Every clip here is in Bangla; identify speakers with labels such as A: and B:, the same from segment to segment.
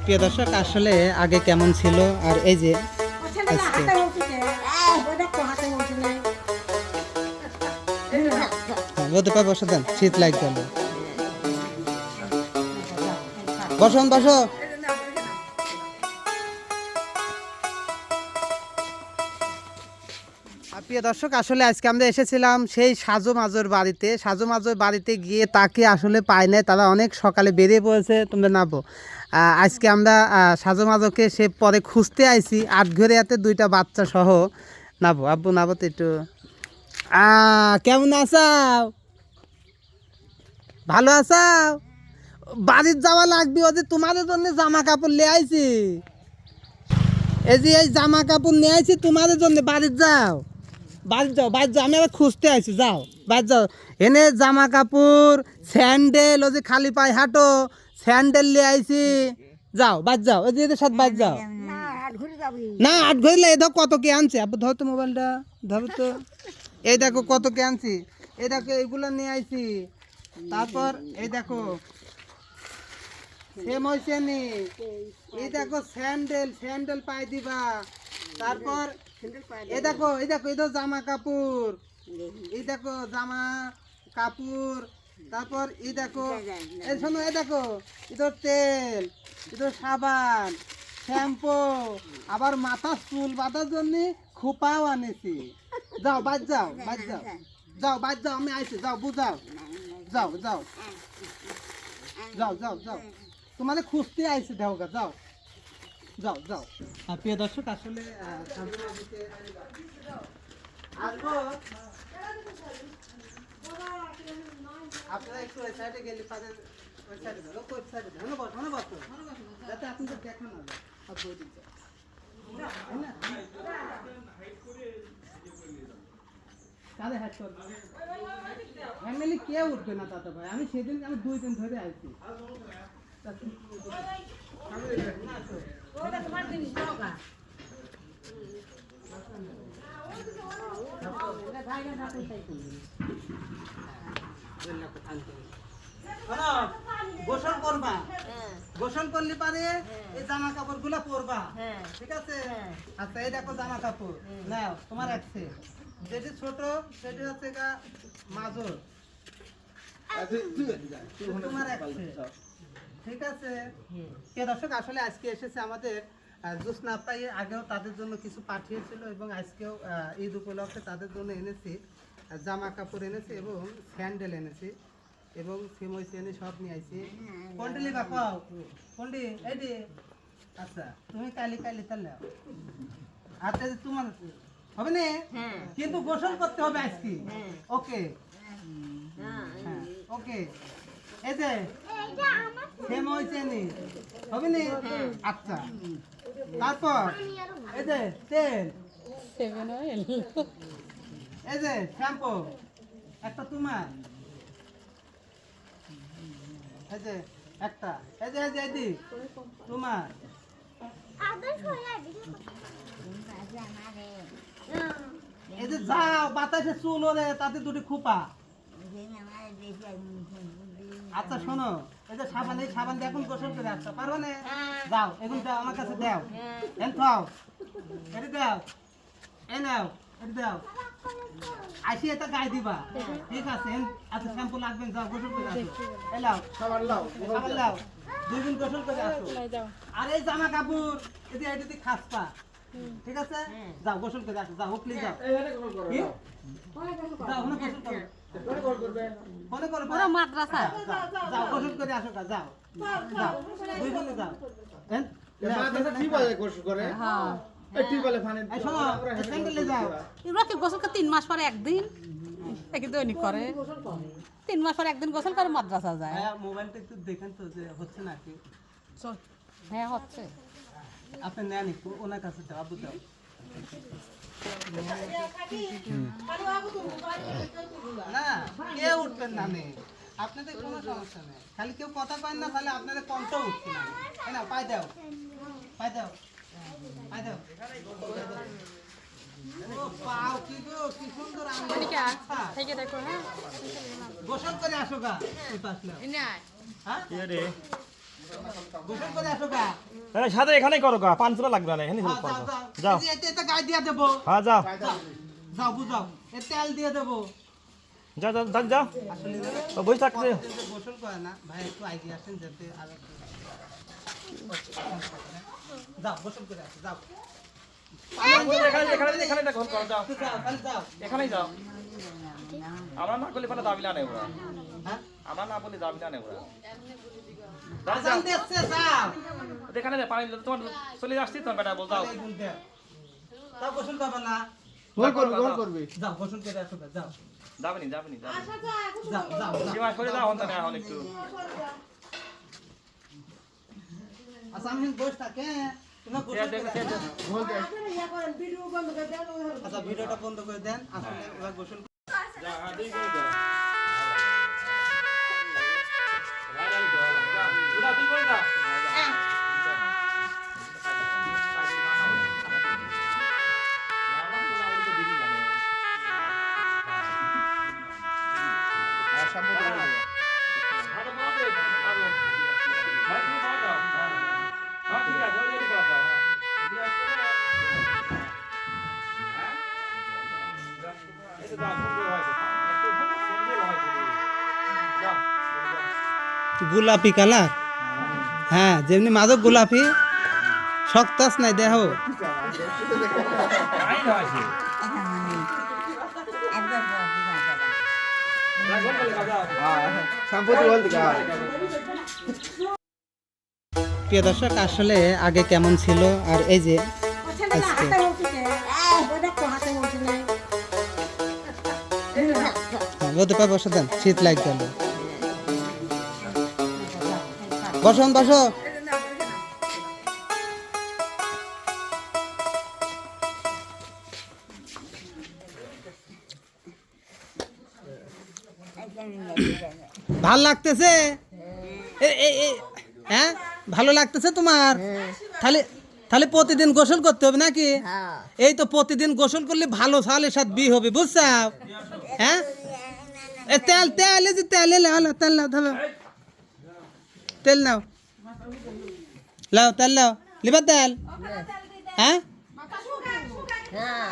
A: প্রিয় দর্শক আসলে আগে কেমন ছিল আর এই যে রোদে পায় বসে দেন, শীত লাগবে না। বসুন বসো। প্রিয় দর্শক আসলে আজকে আমরা এসেছিলাম সেই সাজু মাজোর বাড়িতে। সাজু মাজোর বাড়িতে গিয়ে তাকে আসলে পাই নাই, তারা অনেক সকালে বেরিয়ে পড়েছে। তোমরা নাবো আজকে আমরা সাজু মাজোকে সে পরে খুঁজতে আইছি আটঘরিয়াতে দুইটা বাচ্চা সহ। নাবো আব্বু নাবো তো একটু। কেমন আছাও? ভালো আছাও? বাড়ির যাওয়া লাগবে, ওদের তোমাদের জন্য জামা কাপড় নিয়ে আইছি। এই যে এই জামা কাপড় নিয়ে আইছি তোমাদের জন্য। বাড়ির যাও, বাড়ি যাও, বাড়ি যাও, আমি আবার খুঁজতে আইছি। যাও বাড়ি যাও, এনে জামা কাপড় স্যান্ডেল, ও যে খালি পায়ে হাঁটো স্যান্ডেল নিয়ে আইছি। যাও বাড়ি যাও, ওই যে এদের সাথে বাড়ি যাও। না আট ঘড়ি এই দেখো কত কে আনছে। আব্বু ধরো তো মোবাইলটা, ধরো তো। এই দেখো কত কে আনছি, এই দেখো এইগুলো নিয়ে আইছি। তারপর এই দেখো এই দেখো স্যান্ডেল, স্যান্ডেল পাই দিবা। তারপর এই দেখো, এই দেখো এই তো জামা কাপড়, এই দেখো জামা কাপড়। তারপর এই দেখো, এই শোনো, এই দেখো ইধর তেল, ইধর সাবান, শ্যাম্পু, আবার মাথার চুল বাঁধার জন্য খোপাও আনেছি। যাও বাদ যাও, বাদ যাও, যাও বাদ যাও, আমি আইছি। যাও বুঝাও, যাও যাও যাও যাও যাও, তোমাদের খুঁজতে আইছি। দেও গা, যাও যাও যাও। প্রিয় দর্শক আসলে আপনারা একটু ওই সাইডে গেলে তাদের ওই সাইডে যাও, ওই সাইডে যাও, মনে বসো যাতে আপনাদের দেখা না যায়। ফ্যামিলি কে উঠবে না দাদা ভাই? আমি সেদিন আমি 2 দিন ধরে আইছি। গোসল করবা, গোসল করলে পারে এই জামা কাপড় গুলা পরবা, ঠিক আছে? আচ্ছা এই দেখো জামা কাপড় নাও, তোমার আছে। যেটি ছোট সেটি হচ্ছে গা মাজর, তোমার আছে, ঠিক আছে? কে দর্শক আসলে আজকে এসেছে আমাদের জোসনা পাই, আগেও তাদের জন্য কিছু পাঠিয়েছিল এবং আজকেও ঈদ উপলক্ষে তাদের জন্য এনেছি জামা কাপড় এনেছি এবং স্যান্ডেল এনেছি এবং সিমই চেনি সব নিয়ে আইছি। কোনটি লিবা কও? কোনটি? এই যে আচ্ছা তুমি কালি কালি তাহলে আচ্ছা তোমার হবে না, কিন্তু গোসল করতে হবে আজকে। ওকে ওকে, এই যে সিমই চেনি হবে না? আচ্ছা তারপর এই যে তেল, এই যে শ্যাম্পু একটা তোমার, এই যে একটা, এই যে এই যে তোমার। এই যে যাও বাতাসে চুল ওরে, তাতে দুটি খোপা। আচ্ছা শোনো, এই যে সাবান, এই সাবান দিয়ে এখন গোসল করে আসতে পারবে না? যাও এখন দাও, আমার কাছে দাও, এন খাও, এটা দাও, এই নাও, এটা দাও, আসি এটা গায়ে দিবা, ঠিক আছে? আচ্ছা শ্যাম্পু লাগবেন, যাও গোসল করে আসো। এই লাও সাবান, লাও সাবান, লাও 2 দিন গোসল করে আসো। আর এই জামা কাপড় এই যে এটা দিয়ে খাসপা, ঠিক আছে? যাও গোসল করে আসো, যাও হুকলি যাও, যাও ওখানে গোসল করো, মনে করো পুরো মাদ্রাসা। যাও গোসল করে আসো, যাও যাও 2 দিনে যাও। মাদ্রাসা ঠিক আছে গোসল করে, হ্যাঁ এই বলে ফানে এই শোনো স্যান্ডেলে যাও।
B: এগুলো কি গোসল করে 3 মাস পরে একদিন, একই দৈনিক করে 3 মাস পরে একদিন গোসল করে মাদ্রাসা যায়।
A: হ্যাঁ মোবাইলটা একটু দেখেন তো যে হচ্ছে নাকি।
B: হ্যাঁ হচ্ছে।
A: আপনি নেন একটু ওনার কাছে দাও, আবু দাও। না কেউ উঠবেন না নে, আপনাদের কোনো সমস্যা নেই, খালি কেউ কথা কয় না, তাহলে আপনাদের কণ্ঠও উঠছে না। তাই না, পাই দাও, পাই দাও, পাই দাও। ও পাও কি গো, কি সুন্দর আঙ্গুল। আচ্ছা,
B: থেকে দেখো হ্যাঁ।
A: গোসল করে আসো গা, এই পাশলে। হ্যাঁ গোসল করে আসো গা।
C: সাথে এখানেই করো গা, পাঁচটা লাগবে না, এখানেই
A: যাও,
C: করো।
A: যাও,
C: যাও।
A: এই যে এটা গায়ে দিয়ে দেবো।
C: হ্যাঁ যাও
A: যাও, যাও বুঝাও, এ তেল দিয়ে দেবো।
C: যাও যাও যাও যাও।
A: আসলে
C: ও বসে থাকতে
A: গোসল করে না ভাই, একটু আগে আসেন যাতে আর যাও গোসল করে আসো, যাও
C: এখানে এখানে এখানে দেখো করো, যাও
A: যাও, তাহলে যাও।
C: এখানেই যাও। আমরা না করলে পরে দাবি না নেই ওরা,
A: হ্যাঁ
C: আমরা না বলে দাবি না নেই ওরা।
A: আজান দিচ্ছে, যাও।
C: এখানে পানি তোমার চলে আসছি তোমার বেটা বল, যাও
A: তাহলে এগুলো দাও। যাও গোসল করবে না,
C: গোল করবে
A: যাও গোসল করে আসো গা, যাও
C: যাবেনি যাবেনি যাবেনি
A: যাও যাও যাও।
C: সীমা সরে যাও হন না এখন একটু।
A: আচ্ছা আমি বসে থাকে, তুমি গোসল করে আসো। আচ্ছা ভিডিওটা বন্ধ করে দেন, আসলে এবার গোসল
C: যা হ্যাঁ দুই করে দাও। যাও উড়া দুই করে দাও।
A: গোলাপি কালার, হ্যাঁ যেমনি মাদক গোলাপি, শক্তাস নাই দেহ। প্রিয় দর্শক, আসলে আগে কেমন ছিল আর এই যে আজকে, বলতে পারবো বসে দেন, শীত লাগবে না। বসুন বসো। ভাল লাগতেছে? হ্যাঁ ভালো লাগতেছে তোমার? তাহলে তাহলে প্রতিদিন গোসল করতে হবে নাকি? এই তো প্রতিদিন গোসল করলে ভালো সালের সাথে বিয়ে হবে, বুঝছো? হ্যাঁ তেল তেল এই যে তেল নাও, তেল নাও, ধরো তেল নাও, লাও তেল লাও, লিবা তেল। হ্যাঁ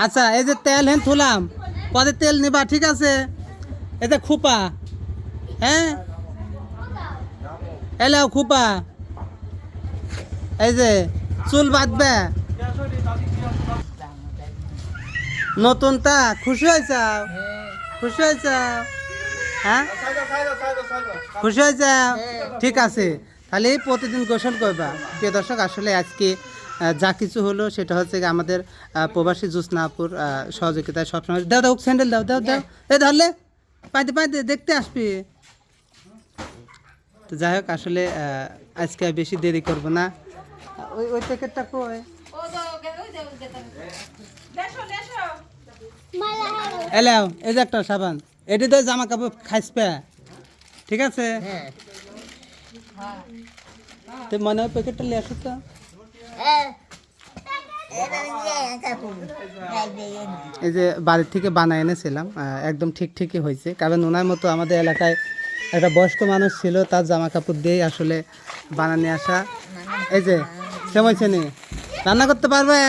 A: আচ্ছা এই যে তেল হেন থুলাম, পরে তেল নিবা, ঠিক আছে? এই যে খুপা, হ্যাঁ এলাও খুপা, এই যে চুল বাঁধবে নতুনটা, খুশি হয়েছ? খুশি হয়েছ? হ্যাঁ খুশি হয়েছ? ঠিক আছে, তাহলে প্রতিদিন গোসল করবা। প্রিয় দর্শক, আসলে আজকে যা কিছু হলো সেটা হচ্ছে কি আমাদের প্রবাসী জোৎস্নাপুর সহযোগিতায় সবসময়। দাও দাও স্যান্ডেল দাও, দাও দাও, এই ধরলে পাইতে পাইতে দেখতে আসবি। তো যাই হোক, আসলে আজকে আর বেশি দেরি করবো না। ওই ওই প্যাকেটটা কই? এলাও এই যে একটা সাবান, এটি তো জামা কাপড় খাইসপে, ঠিক আছে? তো মনে হয় প্যাকেটটা নিয়ে আসো তো। এই যে বাড়ির থেকে বানায় এনেছিলাম, একদম ঠিক ঠিকই হয়েছে, কারণ ওনার মতো আমাদের এলাকায় একটা বয়স্ক মানুষ ছিল, তার জামা কাপড় দিয়েই আসলে বানানি আসা। এই যে কেমন নি রান্না করতে পারবে?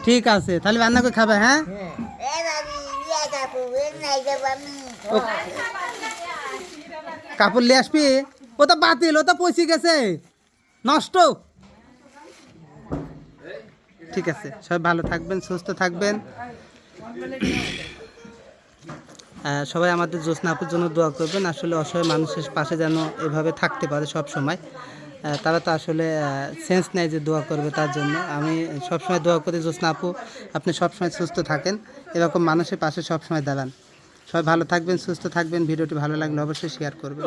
A: ঠিক আছে, তাহলে রান্না করে খাবে। হ্যাঁ কাপড় নিয়ে আসবি, ও তো বাতিল, ও তো পচে গেছে, নষ্ট। ঠিক আছে, সবাই ভালো থাকবেন, সুস্থ থাকবেন। সবাই আমাদের জোৎস্নাপুর জন্য দোয়া করবেন। আসলে অসহায় মানুষের পাশে যেন এভাবে থাকতে পারে সব সময়। তারা তো আসলে সেন্স নেয় যে দোয়া করবে তার জন্য। আমি সবসময় দোয়া করি জোৎস্নাপু আপনি সবসময় সুস্থ থাকেন, এরকম মানুষের পাশে সবসময় দাঁড়ান। সবাই ভালো থাকবেন, সুস্থ থাকবেন। ভিডিওটি ভালো লাগলে অবশ্যই শেয়ার করবেন।